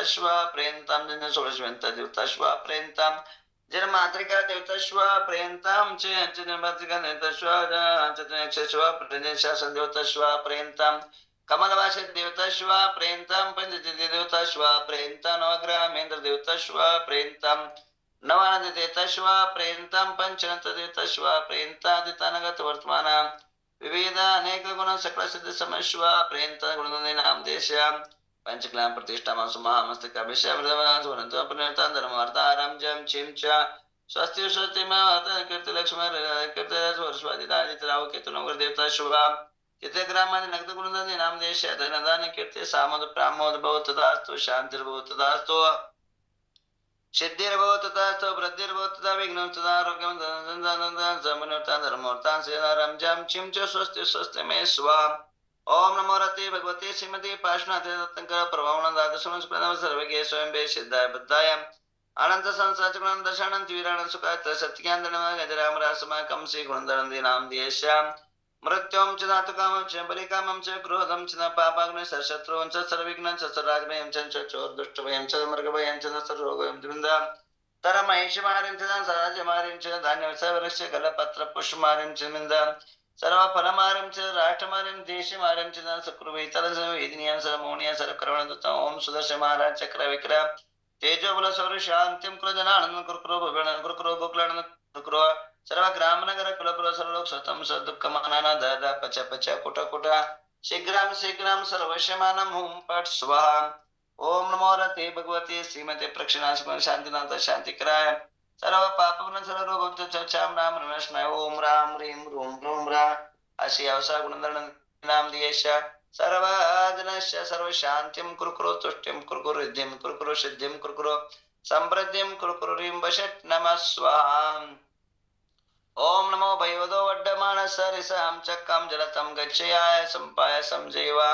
देवतश्व प्रेन्तां जन षोडशवन्त देवतश्व प्रेन्तां जन मातृका देवतश्व प्रेन्तां च मातृका देवतश्व चतुर्क्षश्व प्रदेशासन देवतश्व प्रेन्तां कमलवास देवतश्व प्रेन्तां पंचजति देवतश्व प्रेन्तां नवग्रहेन्द्र देवतश्व प्रेन्तां नवानंद देवतश्व प्रेन्तां पंचनंत देवतश्व प्रेन्तादितानगत वर्तमान विविध अनेक गुण सकल सिद्ध समश्व प्रेन्त गुणनाम देश्यां पंचक्लाम प्रतिष्ठा महामस्तक अभिषेक वृंदवनाथ अपनता धर्मार्थारम जम चिम च स्वस्ति स्वस्ति माता कीर्ति लक्ष्मी कीर्ति वर्षवादिदादित राव केतु नगर देवता शुभ चित्ते ग्रामादि नगद गुणनादि नाम देश धनदान कीर्ति सामोद प्रामोद भवत तदास्तु शांतिर्भवत तदास्तु सिद्धिर्भवत तदास्तु वृद्धिर्भवत तदा विघ्नं तदा आरोग्यं तदा समन्वता धर्मोर्तां सेनारं जम चिम च स्वस्ति स्वस्ति मे स्वा ओम नमो रते भगवते श्रीमती पार्श्वनाथ दत्तंकर प्रभावनं दादशमं प्रणव सर्वगे स्वयं बे सिद्धाय बुद्धाय अनंत संसार गुणं दशानंत वीराणं सुखात सत्यज्ञान गजराम रासमा कम से गुणधरं दीनाम देश्याम मृत्युं च धातुकामं च बलिकामं च क्रोधं च न पापाग्नि शत्रुं च सर्वविघ्नं च सर्वराजभयं च चोरदुष्टभयं च मृगभयं च सर्वरोगभयं द्विविधा तरमहिषमारिं च सराजमारिं च धान्यवृक्ष कलपत्र पुष्पमारिं च मिन्द सर्वफलमारिं च राष्ट्रमारिं देशमारिं च सकृवेतलसवेदिनीयं सर्वमोहनीय सर्वकरुणदत्तं ओम सुदर्शन महाराज चक्र विक्रम तेजोबल सौर शांतिं क्रोधनानंद कुरकुरो भुवनं कुरकुरो गोकुलानंद कुरकुरो सर्व ग्राम नगर कुलपुर सर्वलोक सतम सदुःख मानाना दादा पच पच कुट कुट शीघ्रं सर्वशमानं हुं पट स्वाहा ओम नमो रते भगवते श्रीमते प्रक्षिणास्मरण शांतिनाथ शांतिकराय सर्व पापवन सर्व रोग चाम राम नमस्मय ओम राम ह्रीं रूम रूम रा अशी अवसा गुणधरण नाम दियेश सर्वजनस्य सर्व शांतिं कुरकुरो तुष्टिं कुरकुरो रिद्धिं कुरकुरो सिद्धिं कुरकुरो समृद्धिं कुरकुरो ह्रीं वषट् नमः स्वाहा ओम नमो भैवदो वड्डमानसरिसां चक्रं जलतं गच्छयाय संपाय संजयवा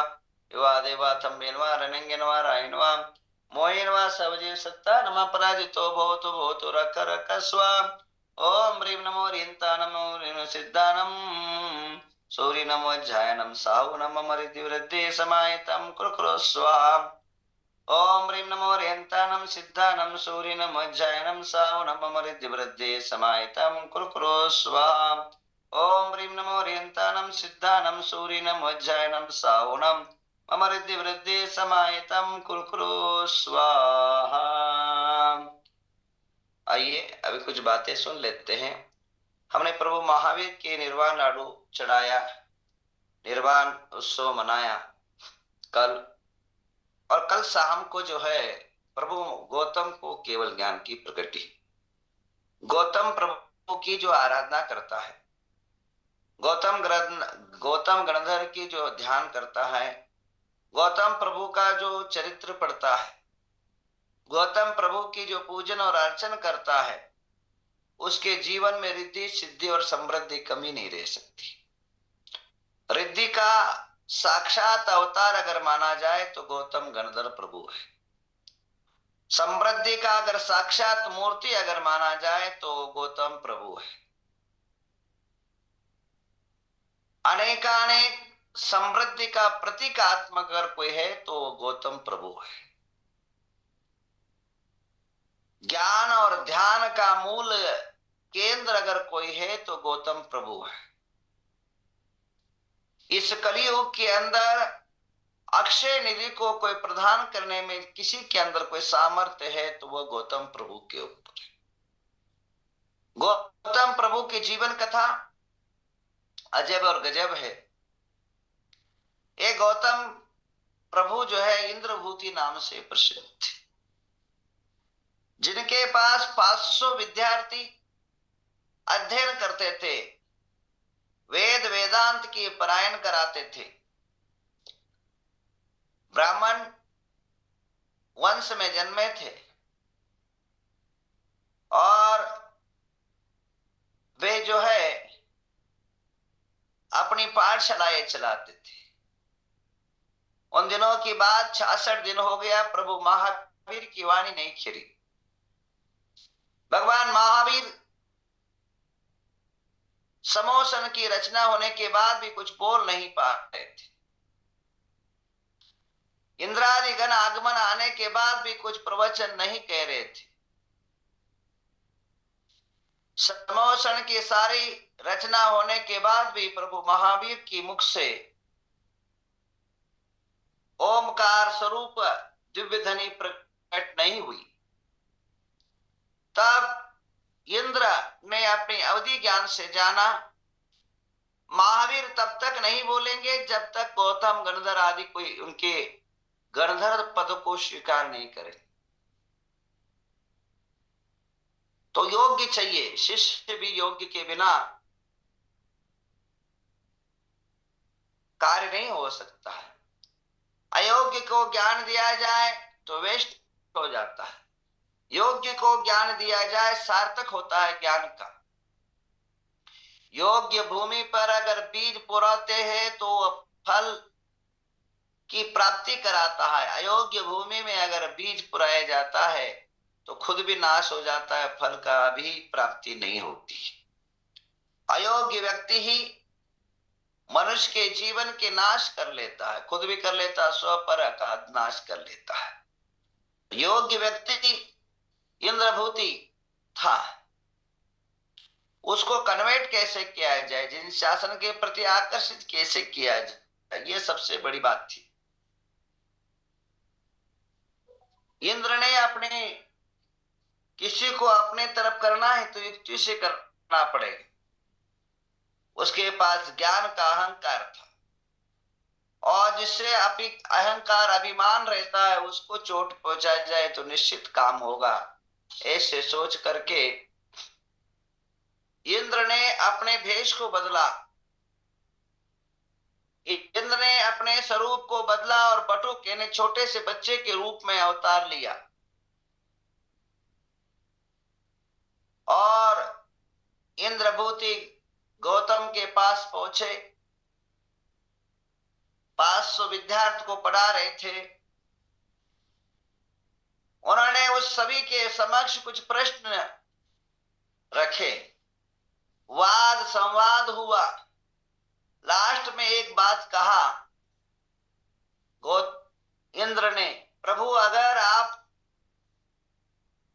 युवा देवा थम्बेनवा रणंगेनवा रायनवा मोहिनवा सवजीव सत्ता नमः पराजितो भवतु रख रख स्वा ओम ह्रीं नमो ह्रींता नमो ह्रीं सिद्धानं सूर्य नमो ज्यायनं साहु नमः मरिद्विवृद्धि समाहितं कुरकुरो स्वाहा ओम ह्रीं नमो ह्रींतानं सिद्धानं सूर्य नमो ज्यायनं साहु नमः मरिद्विवृद्धि समाहितं कुरकुरो स्वाहा ओम ह्रीं नमो ह्रींतानं सिद्धानं सूर्य नमो ज्यायनं साहु नमः मरिद्विवृद्धि समाहितं कुरकुरो स्वाहा। आइए अभी कुछ बातें सुन लेते हैं। हमने प्रभु महावीर के निर्वाण लाडू चढ़ाया, निर्वाण उत्सव मनाया कल, और कल शाम को जो है प्रभु गौतम को केवल ज्ञान की प्रगति, गौतम प्रभु की जो आराधना करता है, गौतम गणधर की जो ध्यान करता है, गौतम प्रभु का जो चरित्र पढ़ता है, गौतम प्रभु की जो पूजन और अर्चन करता है, उसके जीवन में रिद्धि सिद्धि और समृद्धि कमी नहीं रह सकती। रिद्धि का साक्षात अवतार अगर माना जाए तो गौतम गणधर प्रभु है। समृद्धि का अगर साक्षात मूर्ति अगर माना जाए तो गौतम प्रभु है। अनेकानेक समृद्धि का प्रतीकात्मक अगर कोई है तो गौतम प्रभु है। ज्ञान और ध्यान का मूल केंद्र अगर कोई है तो गौतम प्रभु है। इस कलियुग के अंदर अक्षय निधि को कोई प्रदान करने में किसी के अंदर कोई सामर्थ्य है तो वह गौतम प्रभु के ऊपर है। गौतम प्रभु की जीवन कथा अजब और गजब है। ये गौतम प्रभु जो है इंद्रभूति नाम से प्रसिद्ध थे, जिनके पास 500 विद्यार्थी अध्ययन करते थे, वेद वेदांत की पारायण कराते थे। ब्राह्मण वंश में जन्मे थे और वे जो है अपनी पाठशालाएं चलाते थे। उन दिनों की बात 66 दिन हो गया, प्रभु महावीर की वाणी नहीं खिरी। भगवान महावीर समोसन की रचना होने के बाद भी कुछ बोल नहीं पा रहे थे। इंद्रादि गण आगमन आने के बाद भी कुछ प्रवचन नहीं कह रहे थे। समोषण की सारी रचना होने के बाद भी प्रभु महावीर की मुख से ओमकार स्वरूप दिव्य ध्वनि प्रकट नहीं हुई। तब इंद्र ने अपनी अवधि ज्ञान से जाना महावीर तब तक नहीं बोलेंगे जब तक गौतम गणधर आदि कोई उनके गणधर पद को स्वीकार नहीं करे। तो योग्य चाहिए, शिष्य भी योग्य के बिना कार्य नहीं हो सकता है। अयोग्य को ज्ञान दिया जाए तो वेस्ट हो जाता है, योग्य को ज्ञान दिया जाए सार्थक होता है ज्ञान का। योग्य भूमि पर अगर बीज पुराते हैं तो फल की प्राप्ति कराता है, अयोग्य भूमि में अगर बीज पुराया जाता है तो खुद भी नाश हो जाता है, फल का भी प्राप्ति नहीं होती। अयोग्य व्यक्ति ही मनुष्य के जीवन के नाश कर लेता है, खुद भी कर लेता है, स्वपर का नाश कर लेता है। योग्य व्यक्ति इंद्रभूति था, उसको कन्वर्ट कैसे किया जाए, जिन शासन के प्रति आकर्षित कैसे किया जाए, ये सबसे बड़ी बात थी। इंद्र ने अपने किसी को अपने तरफ करना है तो युक्ति से करना पड़ेगा। उसके पास ज्ञान का अहंकार था और जिससे अहंकार अभिमान रहता है उसको चोट पहुंचा जाए तो निश्चित काम होगा, ऐसे सोच करके इंद्र ने अपने भेष को बदला। इंद्र ने अपने स्वरूप को बदला और बटुक यानी छोटे से बच्चे के रूप में अवतार लिया और इंद्रभूति गौतम के पास पहुंचे। 500 विद्यार्थी को पढ़ा रहे थे। उन्होंने उस सभी के समक्ष कुछ प्रश्न रखे, वाद संवाद हुआ। लास्ट में एक बात कहा इंद्र ने, प्रभु अगर आप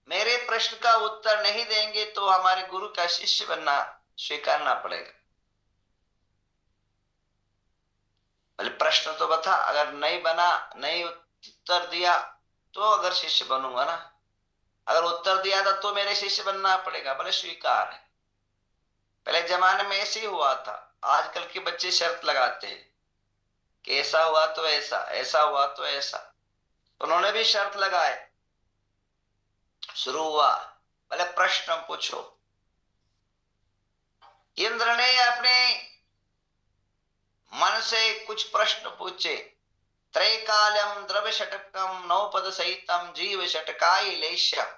मेरे प्रश्न का उत्तर नहीं देंगे तो हमारे गुरु का शिष्य बनना स्वीकारना पड़ेगा। बोले प्रश्न तो बता, अगर नहीं बना, नहीं उत्तर दिया तो अगर शिष्य बनूंगा ना, अगर उत्तर दिया था तो मेरे शिष्य बनना पड़ेगा। बोले स्वीकार है। पहले जमाने में ऐसे ही हुआ था, आजकल के बच्चे शर्त लगाते हैं कि ऐसा हुआ तो ऐसा, ऐसा हुआ तो ऐसा। तो उन्होंने भी शर्त लगाए। शुरू हुआ, बोले प्रश्न पूछो। इंद्र ने अपने मन से कुछ प्रश्न पूछे। त्रैकाल्यम द्रव्य षटकम नवपद सहितम जीव षटकाय लेश्यम।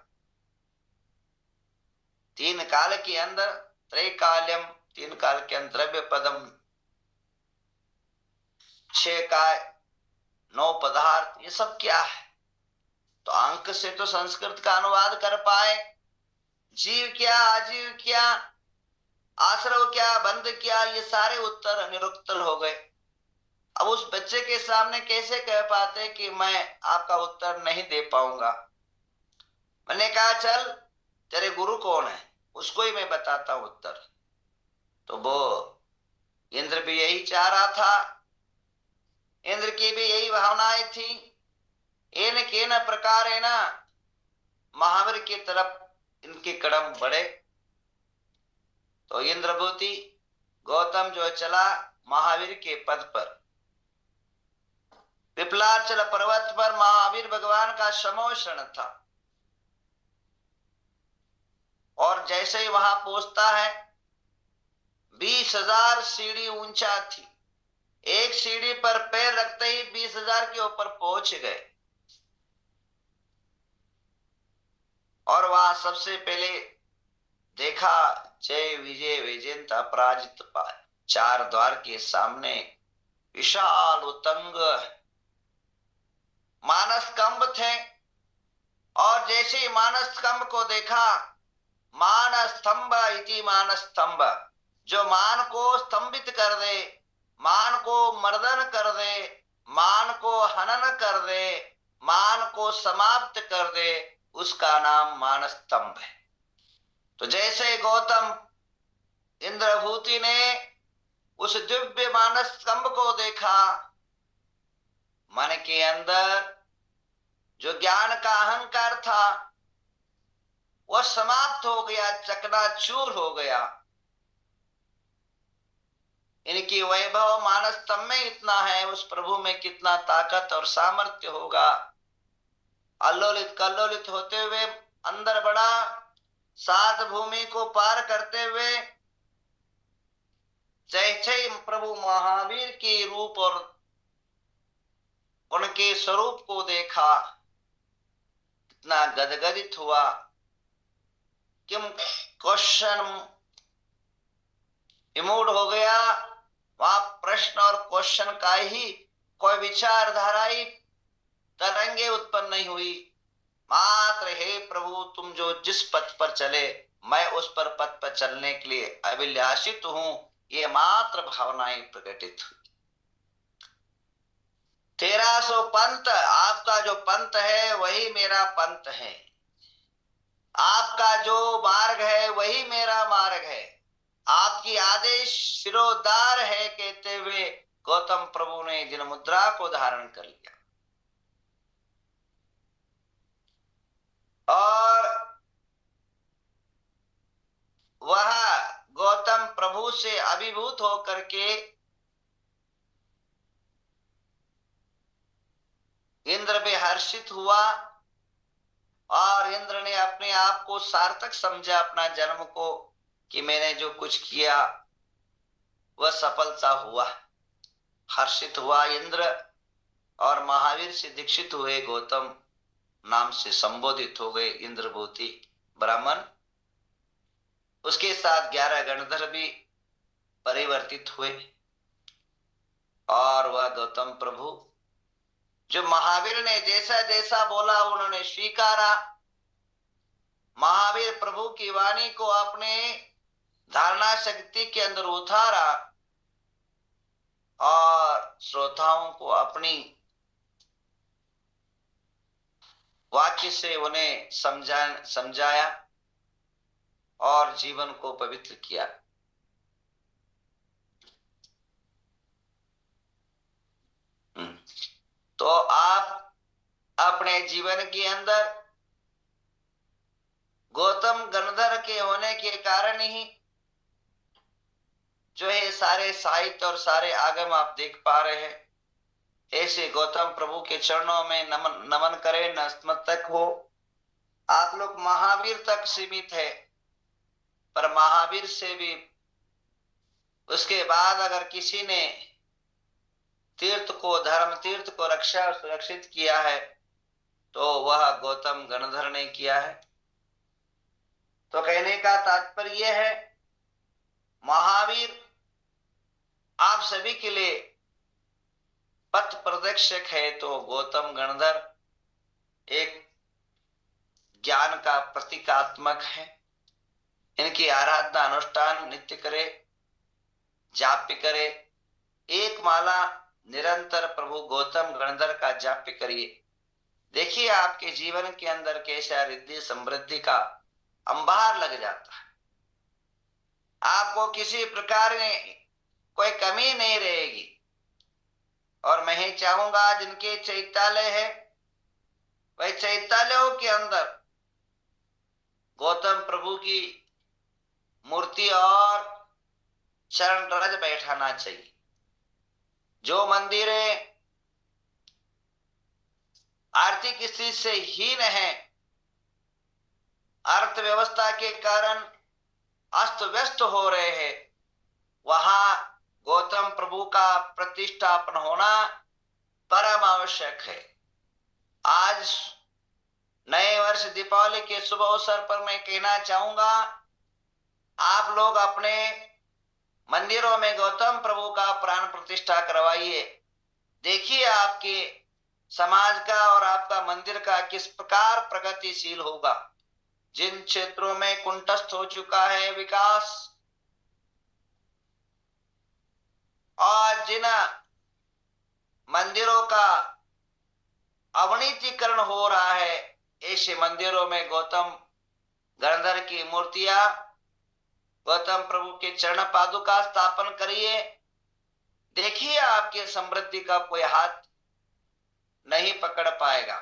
3 काल के अंदर त्रैकाल्यम, 3 काल के अंदर द्रव्य पदम, 6 काय, 9 पदार्थ, ये सब क्या है? तो अंक से तो संस्कृत का अनुवाद कर पाए। जीव क्या, अजीव क्या, आश्रव क्या, बंध क्या, ये सारे उत्तर निरुत्तर हो गए। अब उस बच्चे के सामने कैसे कह पाते कि मैं आपका उत्तर नहीं दे पाऊंगा। मैंने कहा चल तेरे गुरु कौन है, उसको ही मैं बताता हूं उत्तर। तो वो इंद्र भी यही चाह रहा था, इंद्र की भी यही भावनाएं थी। इन के न प्रकार है ना महावीर की तरफ इनके कदम बढ़े। तो इंद्रभूति गौतम जो चला महावीर के पद पर। पिपलाचल पर्वत पर महावीर भगवान का समोषण था और जैसे ही वहां पहुंचता है 20,000 सीढ़ी ऊंचा थी। एक सीढ़ी पर पैर रखते ही 20,000 के ऊपर पहुंच गए और वहां सबसे पहले देखा जय विजय विजेंद्र अपराजित पाल। 4 द्वार के सामने विशाल उतंग मानस कंब थे और जैसे ही मानस कंब को देखा, मानस स्तंभ इति मानस स्तंभ, जो मान को स्तंभित कर दे, मान को मर्दन कर दे, मान को हनन कर दे, मान को समाप्त कर दे, उसका नाम मानस्तंभ है। तो जैसे गौतम इंद्रभूति ने उस दिव्य मानस स्तंभ को देखा, मन के अंदर जो ज्ञान का अहंकार था वह समाप्त हो गया, चकनाचूर हो गया। इनकी वैभव मानस स्तंभ में इतना है, उस प्रभु में कितना ताकत और सामर्थ्य होगा। अल्लोलित कल्लोलित होते हुए अंदर बढ़ा, सात भूमि को पार करते हुए जय प्रभु महावीर के रूप और उनके स्वरूप को देखा, इतना गदगदित हुआ। किम क्वेश्चन इमूड हो गया, वहां प्रश्न और क्वेश्चन का ही कोई विचारधारा ही तरंगे उत्पन्न नहीं हुई। मात्र हे प्रभु, तुम जो जिस पथ पर चले मैं उस पर पथ पर चलने के लिए अभिलाषित हूं, ये मात्र भावनाएं प्रकटित हुई। 1300 पंथ, आपका जो पंथ है वही मेरा पंथ है, आपका जो मार्ग है वही मेरा मार्ग है, आपकी आदेश शिरोधार है, कहते हुए गौतम प्रभु ने जिन मुद्रा को धारण कर लिया और वह गौतम प्रभु से अभिभूत होकर के इंद्र पे हर्षित हुआ और इंद्र ने अपने आप को सार्थक समझा, अपना जन्म को, कि मैंने जो कुछ किया वह सफलता हुआ। हर्षित हुआ इंद्र और महावीर से दीक्षित हुए, गौतम नाम से संबोधित हो गए इंद्रभूति ब्राह्मण। उसके साथ 11 गणधर भी परिवर्तित हुए और वह गौतम प्रभु जो महावीर ने जैसा जैसा बोला उन्होंने स्वीकारा। महावीर प्रभु की वाणी को अपने धारणा शक्ति के अंदर उतारा और श्रोताओं को अपनी वाक्य से उन्हें समझाया और जीवन को पवित्र किया। तो आप अपने जीवन के अंदर गौतम गणधर के होने के कारण ही जो है सारे साहित्य और सारे आगम आप देख पा रहे हैं। ऐसे गौतम प्रभु के चरणों में नमन करें, नतमस्तक हो। आप लोग महावीर तक सीमित है, पर महावीर से भी उसके बाद अगर किसी ने तीर्थ को, धर्म तीर्थ को रक्षा और सुरक्षित किया है तो वह गौतम गणधर ने किया है। तो कहने का तात्पर्य है महावीर आप सभी के लिए पथ प्रदर्शक है, तो गौतम गणधर एक ज्ञान का प्रतीकात्मक है। इनकी आराधना अनुष्ठान नित्य करे, जाप्य करे, एक माला निरंतर प्रभु गौतम गणधर का जाप्य करिए। देखिए आपके जीवन के अंदर कैसा रिद्धि समृद्धि का अंबार लग जाता है। आपको किसी प्रकार में कोई कमी नहीं रहेगी। और मैं ही चाहूंगा जिनके चैत्यालय है वह चैत्यालयों के अंदर गौतम प्रभु की मूर्ति और चरण रज बैठाना चाहिए। जो मंदिरें आर्थिक स्थिति से हीन है, अर्थव्यवस्था के कारण अस्त व्यस्त हो रहे हैं, वहां गौतम प्रभु का प्रतिष्ठापन होना परम आवश्यक है। आज नए वर्ष दीपावली के शुभ अवसर पर मैं कहना चाहूंगा, आप लोग अपने मंदिरों में गौतम प्रभु का प्राण प्रतिष्ठा करवाइए। देखिए आपके समाज का और आपका मंदिर का किस प्रकार प्रगतिशील होगा। जिन क्षेत्रों में कुंठस्थ हो चुका है विकास और जिन मंदिरों का अवनीतीकरण हो रहा है। ऐसे मंदिरों में गौतम गणधर की मूर्तियां, गौतम प्रभु के चरण पादुका स्थापन करिए। देखिए आपके समृद्धि का कोई हाथ नहीं पकड़ पाएगा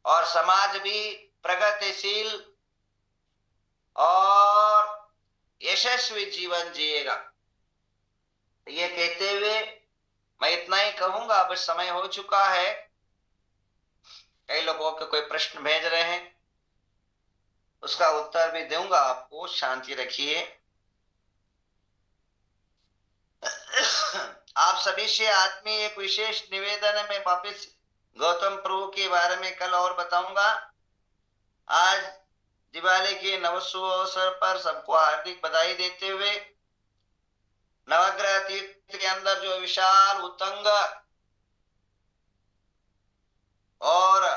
और समाज भी प्रगतिशील और यशस्वी जीवन जिएगा। ये कहते हुए मैं इतना ही कहूंगा, अब समय हो चुका है। कई लोगों के कोई प्रश्न भेज रहे हैं, उसका उत्तर भी दूंगा आपको। शांति रखिए। आप सभी से आत्मीय एक विशेष निवेदन है। मैं वापिस गौतम प्रभु के बारे में कल और बताऊंगा। आज दिवाली के नवसु अवसर पर सबको हार्दिक बधाई देते हुए, नवग्रह तीर्थ के अंदर जो विशाल उतंग और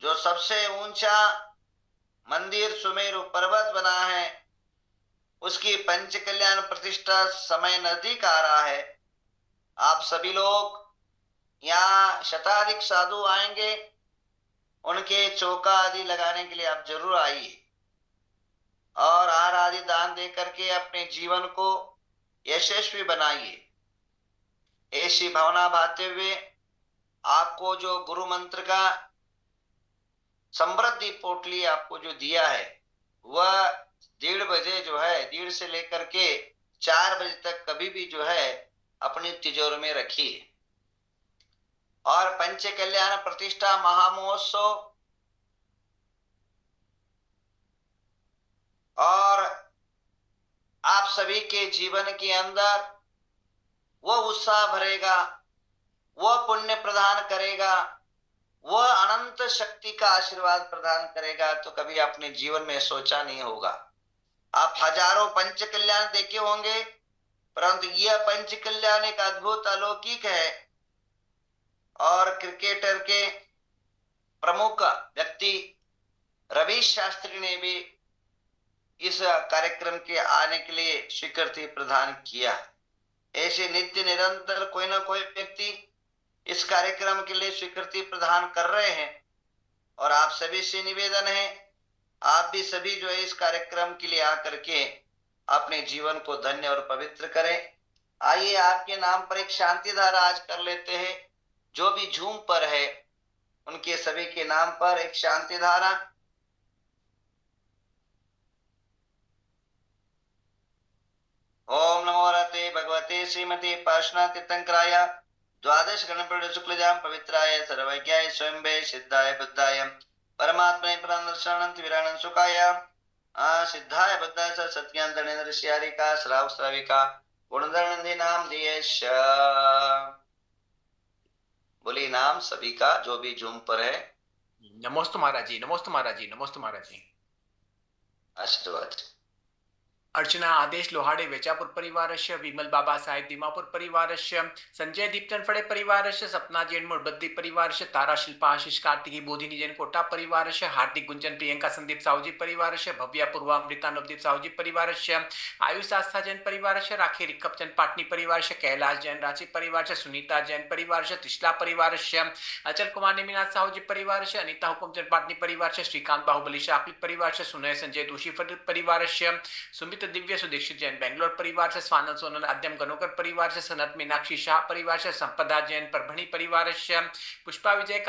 जो सबसे ऊंचा मंदिर सुमेरु पर्वत बना है, उसकी पंच कल्याण प्रतिष्ठा समय नजदीक आ रहा है। आप सभी लोग यहाँ शताधिक साधु आएंगे, उनके चौका आदि लगाने के लिए आप जरूर आइए और आहार आदि दान दे करके अपने जीवन को यशस्वी बनाइए। ऐसी भावना भाते हुए आपको जो गुरु मंत्र का समृद्धि पोटली आपको जो दिया है, वह 1:30 बजे जो है, 1:30 से लेकर के 4 बजे तक कभी भी जो है अपनी तिजोरी में रखिए। और पंच कल्याण प्रतिष्ठा महामहोत्सव और आप सभी के जीवन के अंदर वह उत्साह भरेगा, वह पुण्य प्रदान करेगा, वह अनंत शक्ति का आशीर्वाद प्रदान करेगा तो कभी अपने जीवन में सोचा नहीं होगा। आप हजारों पंच कल्याण देखे होंगे, परंतु यह पंच कल्याण एक अद्भुत अलौकिक है। और क्रिकेटर के प्रमुख व्यक्ति रवि शास्त्री ने भी इस कार्यक्रम के आने के लिए स्वीकृति प्रदान किया। ऐसे नित्य निरंतर कोई ना कोई व्यक्ति इस कार्यक्रम के लिए स्वीकृति प्रदान कर रहे हैं और आप सभी से निवेदन है, आप भी सभी जो है इस कार्यक्रम के लिए आकर के अपने जीवन को धन्य और पवित्र करें। आइए आपके नाम पर एक शांति धारा आज कर लेते हैं। जो भी झूम पर है उनके सभी के नाम पर एक शांति धारा। ओम नमो रते भगवते श्रीमती पार्श्वनाथ तीर्थंकराय द्वादश गणपति शुक्लजाम पवित्राय सर्वज्ञाय स्वयंभे सिद्धाय बुद्धाय परमात्मने प्रदर्शनंत विराणन सुखाय सिद्धाय बुद्धाय सत्यान धनेन्द्र श्यारिका श्राव श्राविका गुणधर नाम दियेश। बोली नाम सभी का जो भी झूम पर है। नमोस्तु महाराज जी, नमोस्तु महाराज जी, नमोस्तु महाराज जी। आशीर्वाद। अर्चना आदेश लोहाड़े वेचापुर परिवारस्य, विमल बाबा साहेब दीमापुर परिवारस्य, संजय दीप्तन फड़े परिवारस्य, सपना जैन मुरबद्दी परिवारस्य, तारा शिल्पा आशीष कार्तिकी बोधिनी जैन कोटा परिवारस्य, हार्दिक गुंजन प्रियंका संदीप साहूजी परिवारस्य, भव्या पूर्वा अमृता नवदीप साहूजी परिवारस्य, आयुष आस्था जैन परिवारस्य, राखी रिक्कप चंद पाटनी परिवारस्य, कैलाश जैन रांची परिवारस्य, सुनीता जैन परिवारस्य, त्रिशला परिवारस्य, अचल कुमार नेमिनाथ साहूजी परिवारस्य, अनिता हुकुमचंद पाटनी परिवारस्य, श्रीकांत बाहुबली शाकलित परिवारस्य, सुनय संजय दोषी परिवारस्य, सुमित दिव्य सुदीक्षित जैन बेंगलोर परिवार से, स्वानंद सोनन अद्यम गणोकर परिवार से, सनत मीनाक्षी शाह परिवार से, संपदा जैन परभणी परिवार से, पुष्पा विजय